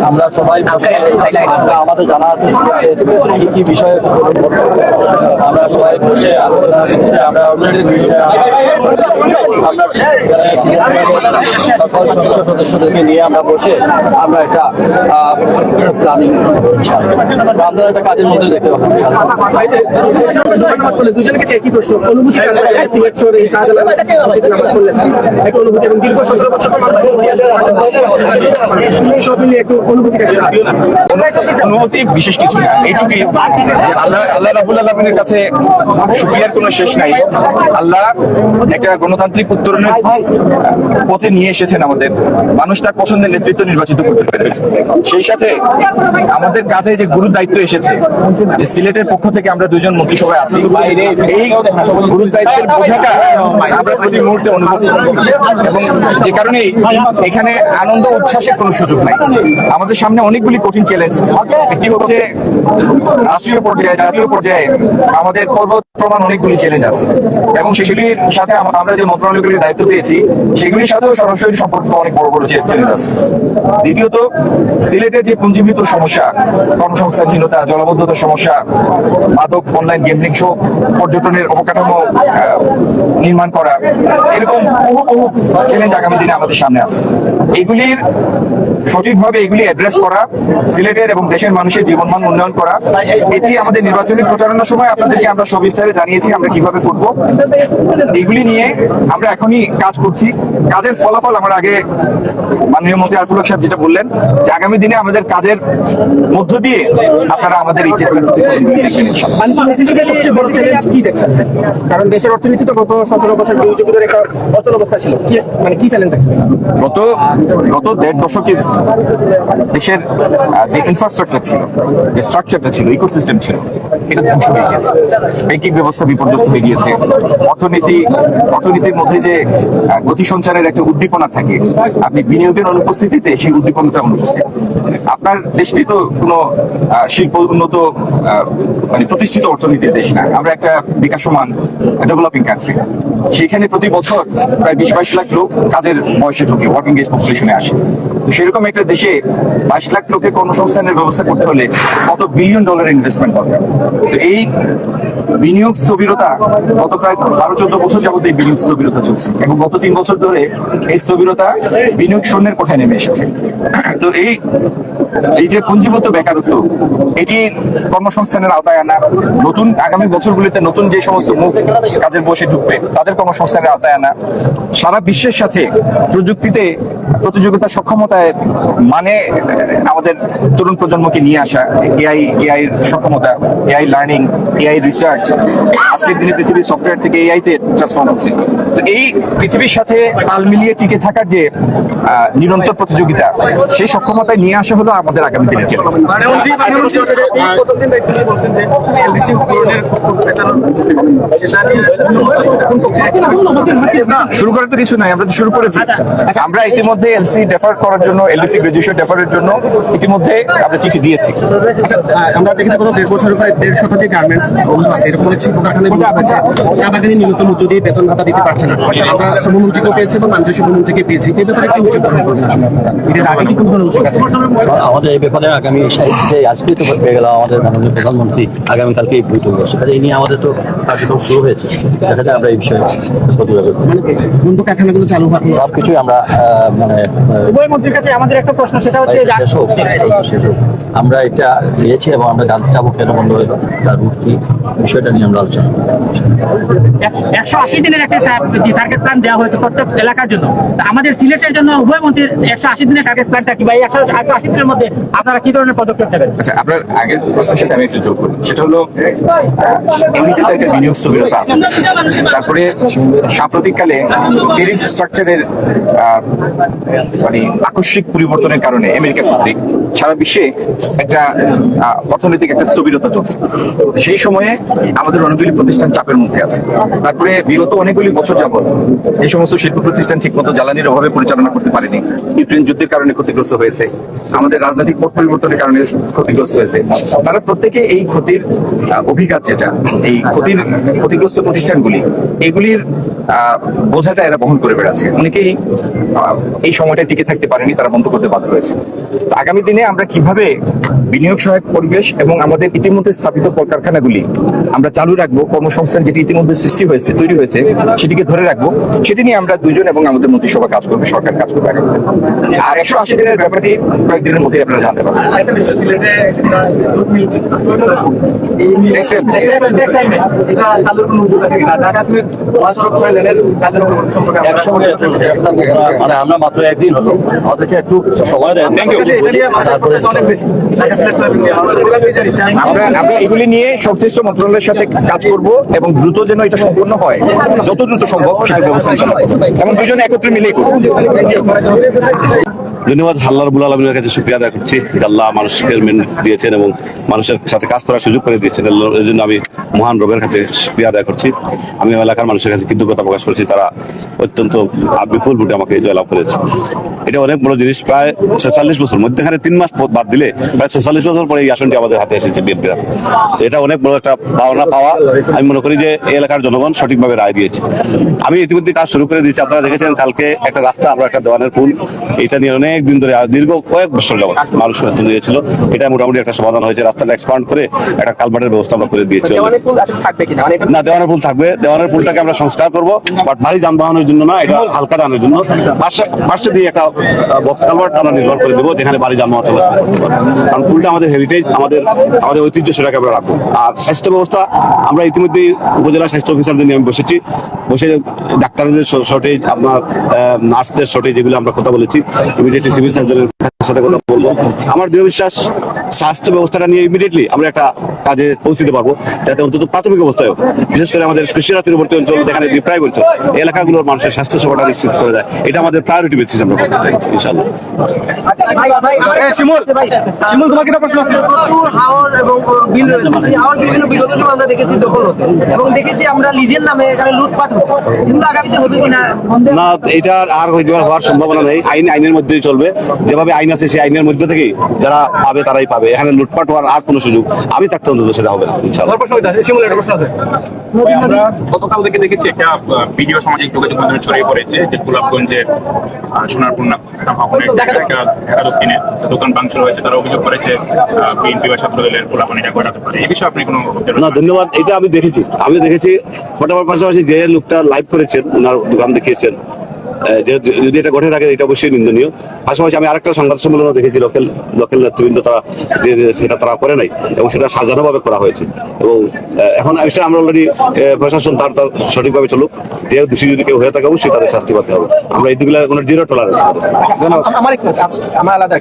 আমরা সবাই আমাদের জানা আছে কি বিষয়ে আমরা সবাই বসে আমরা সকল সংসদ সদস্যদেরকে নিয়ে আমরা বসে আমরা একটা প্ল্যানিং আপনারা একটা কাজের মধ্যে দেখতে পাবেন। দুজনের কাছে একই প্রশ্ন, অনুভূতি অনুভূতি এবং দীর্ঘ 17 বছর অনুভূতি বিশেষ কিছু না, এইটুকুই আল্লাহ রাব্বুল আলামিনের কাছে শুকরিয়ার কোনো শেষ নাই। আল্লাহ একটা গণতান্ত্রিক উত্তরণের পথে নিয়ে এসেছেন আমাদের, মানুষ তার পছন্দের নেতৃত্ব নির্বাচিত করতে পেরেছে। সেই সাথে আমাদের কাঁধে যে গুরু দায়িত্ব এসেছে, যে সিলেটের পক্ষ থেকে আমরা দুজন মন্ত্রিসভায় আছি, এই গুরু দায়িত্বের বোঝাটা আমরা প্রতি মুহূর্তে অনুভব করি এবং যে কারণে এখানে আনন্দ উচ্ছ্বাসের কোনো সুযোগ নাই। আমাদের সামনে অনেকগুলি কঠিন চ্যালেঞ্জ, একটি হচ্ছে রাষ্ট্রীয় পর্যায়ে, জাতীয় পর্যায়ে আমাদের প্রমাণ অনেকগুলি চ্যালেঞ্জ আছে এবং সেগুলির সাথে আমরা যে মন্ত্রণালয়গুলির দায়িত্ব পেয়েছি সেগুলির সাথেও সরাসরি সম্পর্কিত অনেক বড় বড় চ্যালেঞ্জ আছে। দ্বিতীয়ত, সিলেটের যে পুঞ্জীভূত সমস্যা, কর্মসংস্থানহীনতা, জলাবদ্ধতার সমস্যা, মাদক, অনলাইন গেমলিং সহ পর্যটনের অবকাঠামো নির্মাণ করা, এরকম বহু চ্যালেঞ্জ আগামী দিনে আমাদের সামনে আছে। এগুলির সঠিকভাবে এগুলি অ্যাড্রেস করা, সিলেটের এবং দেশের মানুষের জীবনমান উন্নয়ন করা, এটি আমাদের নির্বাচনী প্রচারণার সময় আপনাদেরকে আমরা সবিস্তারে জানিয়েছি আমরা কিভাবে করব। এগুলি নিয়ে আমরা এখনই কাজ করছি। কাজের ফলাফল আমার আগে মাননীয় মন্ত্রী আরফুল হক সাহেব যেটা বললেন, যে আগামী দিনে আমাদের কাজের মধ্য দিয়ে আপনারা আমাদের এই চেষ্টা প্রতিফলন দেখবেন ইনশাআল্লাহ। সবচেয়ে বড় চ্যালেঞ্জ কি দেখছেন? কারণ দেশের অর্থনীতি তো গত 17 বছর দুর্যোগের একটা অচল অবস্থা ছিল, কি চ্যালেঞ্জ দেখছেন? গত 1.5 দশকে দেশের যে ইনফ্রাস্ট্রাকচার ছিল, যে স্ট্রাকচারটা ছিল, ইকোসিস্টেম ছিল, এটা ধ্বংস হয়ে গেছে। ব্যাংকিং ব্যবস্থা বিপর্যস্ত হয়ে গিয়েছে। অর্থনীতির মধ্যে যে গতি সঞ্চারের একটা উদ্দীপনা থাকে, আপনি বিনিয়োগের অনুপস্থিতিতে সেই উদ্দীপনাটা অনুপস্থিত। আপনার দেশটি তো কোনো শিল্প উন্নত মানে প্রতিষ্ঠিত অর্থনীতির দেশ না, আমরা একটা বিকাশমান ডেভেলপিং কান্ট্রি। সেখানে প্রতি বছর প্রায় 20-22 লাখ লোক কাজের বয়সে ঢোকে, ওয়ার্কিং এজ পপুলেশনে আসে। তো সেরকম একটা দেশে 22 লাখ লোকের কর্মসংস্থানের ব্যবস্থা করতে হলে কত $1 বিলিয়ন ইনভেস্টমেন্ট দরকার। তো এই বিনিয়োগ স্থবিরতা গত প্রায় 12-14 বছর যাবত এই বিনিয়োগ স্থবিরতা চলছে এবং গত 3 বছর ধরে এই স্থবিরতা বিনিয়োগ শূন্যের কোঠায় নেমে এসেছে। তো এই যে পুঞ্জীভূত বেকারত্ব, এটি কর্মসংস্থানের আওতায় আনা, নতুন আগামী বছরগুলিতে নতুন যে সমস্ত মুখ কাজের বসে ঢুকবে তাদের কর্মসংস্থানের আওতায় আনা, সারা বিশ্বের সাথে প্রযুক্তিতে প্রতিযোগিতা সক্ষমতায় মানে আমাদের তরুণ প্রজন্মকে নিয়ে আসা, এআই সক্ষমতা, এআই লার্নিং, এআই রিসার্চ, আজকের দিনে পৃথিবীর সফটওয়্যার থেকে এআই তে ট্রান্সফর্ম হচ্ছে। তো এই পৃথিবীর সাথে তাল মিলিয়ে টিকে থাকার যে নিরন্তর প্রতিযোগিতা, সেই সক্ষমতায় নিয়ে আসা হলো আমাদের আগামী দিনের চ্যালেঞ্জ। শুরু করার তো কিছু নাই, আমরা তো শুরু করেছি। আমরা ইতিমধ্যে এলসি ডেফার করার জন্য, এলসি গ্রাজুয়েশন ডেফারের জন্য ইতিমধ্যে আমরা চিঠি দিয়েছি। আমরা দেখেছি গত 1.5 বছর প্রায় 1.5 শতাধিক গার্মেন্টস বন্ধ আছে, এরকম অনেক শিল্প কারখানায় বন্ধ আছে। চা বাগানে ন্যূনতম মজুরি বেতন ভাতা দিতে পারছে না। আমরা শ্রমমন্ত্রীকে পেয়েছি এবং বাণিজ্য শিল্পমন্ত্রীকে পেয়েছি, এই ব্যাপারে কি উচিত গ্রহণ করছে? এর আগে কি কোনো উচিত আছে আমাদের এই ব্যাপারে? আগামী সাহিত্যে আজকেই তো পেয়ে গেল আমাদের মাননীয় প্রধানমন্ত্রী আগামীকালকে এই বৈঠক বসে, এই নিয়ে আমাদের তো কার্যক্রম শুরু হয়েছে। দেখা যায় আমরা এই বিষয়ে বন্ধ কারখানাগুলো চালু হওয়া সবকিছুই আমরা মানে উভয় মন্ত্রীর কাছে আমাদের একটা প্রশ্ন, সেটা হচ্ছে আমরা এটা দিয়েছি এবং আমরা জানতে চাবো কেন বন্ধ হলো, তার রুট কি, বিষয়টা নিয়ে আমরা আলোচনা করি। 180 দিনের একটা টার্গেট প্ল্যান দেওয়া হয়েছে প্রত্যেক এলাকার জন্য। আমাদের সিলেটের জন্য উভয় মন্ত্রীর 180 দিনের টার্গেট প্ল্যানটা কি, বা 180 দিনের মধ্যে আপনারা কি ধরনের পদক্ষেপ নেবেন? আচ্ছা, আপনার আগের প্রশ্নের সাথে আমি একটু যোগ করি। সেটা হলো, এমনিতে তো একটা বিনিয়োগ স্থবিরতা আছে, তারপরে সাম্প্রতিককালে টেরিফ স্ট্রাকচারের মানে আকস্মিক পরিবর্তনের কারণে আমেরিকা কর্তৃক সারা বিশ্বে একটা অর্থনৈতিক একটা স্থবিরতা চলছে। সেই সময়ে আমাদের অনেকগুলি প্রতিষ্ঠান চাপের মধ্যে আছে। তারপরে বিগত অনেকগুলি বছর যাবত এই সমস্ত শিল্প প্রতিষ্ঠান ঠিকমতো জ্বালানির অভাবে পরিচালনা করতে পারেনি। ইউক্রেন যুদ্ধের কারণে ক্ষতিগ্রস্ত হয়েছে, আমাদের রাজনৈতিক পট পরিবর্তনের কারণে ক্ষতিগ্রস্ত হয়েছে। তারা প্রত্যেকে এই ক্ষতির অভিঘাত যেটা, এই ক্ষতিগ্রস্ত প্রতিষ্ঠানগুলি, এগুলির বোঝাটা এরা বহন করে বেড়াচ্ছে। অনেকেই এই সময়টা টিকে থাকতে পারেনি, তারা বন্ধ করতে বাধ্য হয়েছে। তো আগামী দিনে আমরা কিভাবে বিনিয়োগ সহায়ক পরিবেশ এবং আমাদের ইতিমধ্যে স্থাপিত কলকারখানাগুলি আমরা চালু রাখবো, কর্মসংস্থান যেটি ইতিমধ্যে সৃষ্টি হয়েছে, তৈরি হয়েছে, সেটিকে ধরে রাখবো, সেটি নিয়ে আমরা দুইজন এবং আমাদের মন্ত্রিসভা কাজ করবে, সরকার কাজ করবে আগামী দিনে। আর 180 দিনের ব্যাপারটি কয়েকদিনের মধ্যে আপনারা জানতে পারবেন। একসঙ্গে মানে আমরা মাত্র একদিন হলো, আমাদেরকে একটু সময় দেন। তারপরে আমরা এগুলি নিয়ে সংশ্লিষ্ট মন্ত্রণালয়ের সাথে কাজ করব এবং দ্রুত যেন এটা সম্পূর্ণ হয়, যত দ্রুত সম্ভব সেটার ব্যবস্থা নিতে হবে এবং দুজনে একত্রে মিলেই করব। ধন্যবাদ আল্লাহ রাব্বুল আলামিনের কাছে শুকরিয়া আদায় করছি যে আল্লাহ মানুষকে দিয়েছেন এবং মানুষের সাথে কাজ করার সুযোগ করে দিয়েছেন। এর জন্য আমি মহান রবের কাছে শুকরিয়া আদায় করছি। আমি এলাকার মানুষের কাছে কৃতজ্ঞতা প্রকাশ করছি, তারা অত্যন্ত বিপুল ভোটে আমাকে জয়লাভ করেছে। এটা অনেক বড় জিনিস। প্রায় 46 বছর, মধ্যখানে 3 মাস বাদ দিলে প্রায় 46 বছর পরে এই আসনটি আমাদের হাতে এসেছে বিএনপির হাতে। তো এটা অনেক বড় একটা পাওয়া। আমি মনে করি যে এই এলাকার জনগণ সঠিকভাবে রায় দিয়েছে। আমি ইতিমধ্যে কাজ শুরু করে দিয়েছি। আপনারা দেখেছেন কালকে একটা রাস্তা, আমরা একটা দেওয়ানের পুল, এটা নিয়ে অনেক দিন ধরে, দীর্ঘ কয়েক বছর যাবত মানুষ দিয়েছিল। এটা মোটামুটি একটা সমাধান হয়েছে। রাস্তাটা এক্সপান্ড করে একটা কালভার্টের ব্যবস্থা আমরা করে দিয়েছি। না, দেওয়ানের পুল থাকবে। দেওয়ানের পুলটাকে আমরা সংস্কার করবো, বাট ভারী যানবাহনের জন্য না, এটা হালকা যানের জন্য। পাশে দিয়ে একটা বক্স কালভার্ট আমরা নির্মাণ করে দেবো, যেখানে ভারী যানবাহন চলাচল করতে পারবে। কারণ পুলটা আমাদের হেরিটেজ, আমাদের ঐতিহ্য, সেটাকে আমরা রাখবো। আর স্বাস্থ্য ব্যবস্থা, আমরা ইতিমধ্যেই উপজেলা স্বাস্থ্য অফিসারদের নিয়ে আমি বসে ডাক্তারদের শর্টেজ, আপনার নার্সদের শর্টেজ, এগুলো আমরা কথা বলেছি। ইমিডিয়েটলি সিভিল সার্জনের সাথে কথা বলবো। আমার দৃঢ় বিশ্বাস স্বাস্থ্য ব্যবস্থাটা নিয়ে ইমিডিয়েটলি আমরা একটা কাজে পৌঁছতে পারবো, যাতে অন্তত প্রাথমিক অবস্থায়, বিশেষ করে আমাদের কৃষিরা তীরবর্তী অঞ্চল, যেখানে বিপ্রায় অঞ্চল, এলাকাগুলোর মানুষের স্বাস্থ্য সেবাটা নিশ্চিত করে দেয়। এটা আমাদের প্রায়োরিটি বেসিস আমরা করতে চাই ইনশাআল্লাহ। শিমুল, তোমার কি প্রশ্ন আছে? আমরা দেখেছি দখল হতে এবং দেখেছি আমরা লিজের নামে এখানে লুটপাট এগুলো আগামীতে হবে কিনা? না, এটা আর হওয়ার সম্ভাবনা নেই। আইনের মধ্যেই চলবে। যেভাবে আইন আছে সেই আইনের মধ্যে থেকেই যারা পাবে তারাই পাবে। এখানে লুটপাট হওয়ার আর কোনো সুযোগ আমি থাকতে অন্তত সেটা হবে না ইনশাআল্লাহ। আমরা গতকাল থেকে দেখেছি একটা ভিডিও সামাজিক যোগাযোগ মাধ্যমে ছড়িয়ে পড়েছে যে গোলাপগঞ্জের সোনারপুর একটা দক্ষিণে দোকান ভাঙচুর হয়েছে। তারা অভিযোগ করেছে বিএনপি বা ছাত্র দলের গোলাপানিটা ঘটাতে পারে। এই বিষয়ে আপনি কোনো? না, ধন্যবাদ। এটা আমি দেখেছি ফটোর পাশাপাশি যে লোকটা লাইভ করেছেন, ওনার দোকান দেখিয়েছেন, যদি এটা ঘটে থাকে এটা অবশ্যই নিন্দনীয়। পাশাপাশি আমি আরেকটা সংবাদ সম্মেলনও দেখেছি, লোকাল নেতৃবৃন্দ তারা সেটা তারা করে নাই এবং সেটা সাজানোভাবে করা হয়েছে। এবং এখন আমরা অলরেডি প্রশাসন তার সঠিকভাবে চলুক। যে দোষী যদি কেউ হয়ে থাকে অবশ্যই তাদের শাস্তি পাতে হবে। আমরা এইগুলো কোনো জিরো টলারেন্স। আমার আলাদা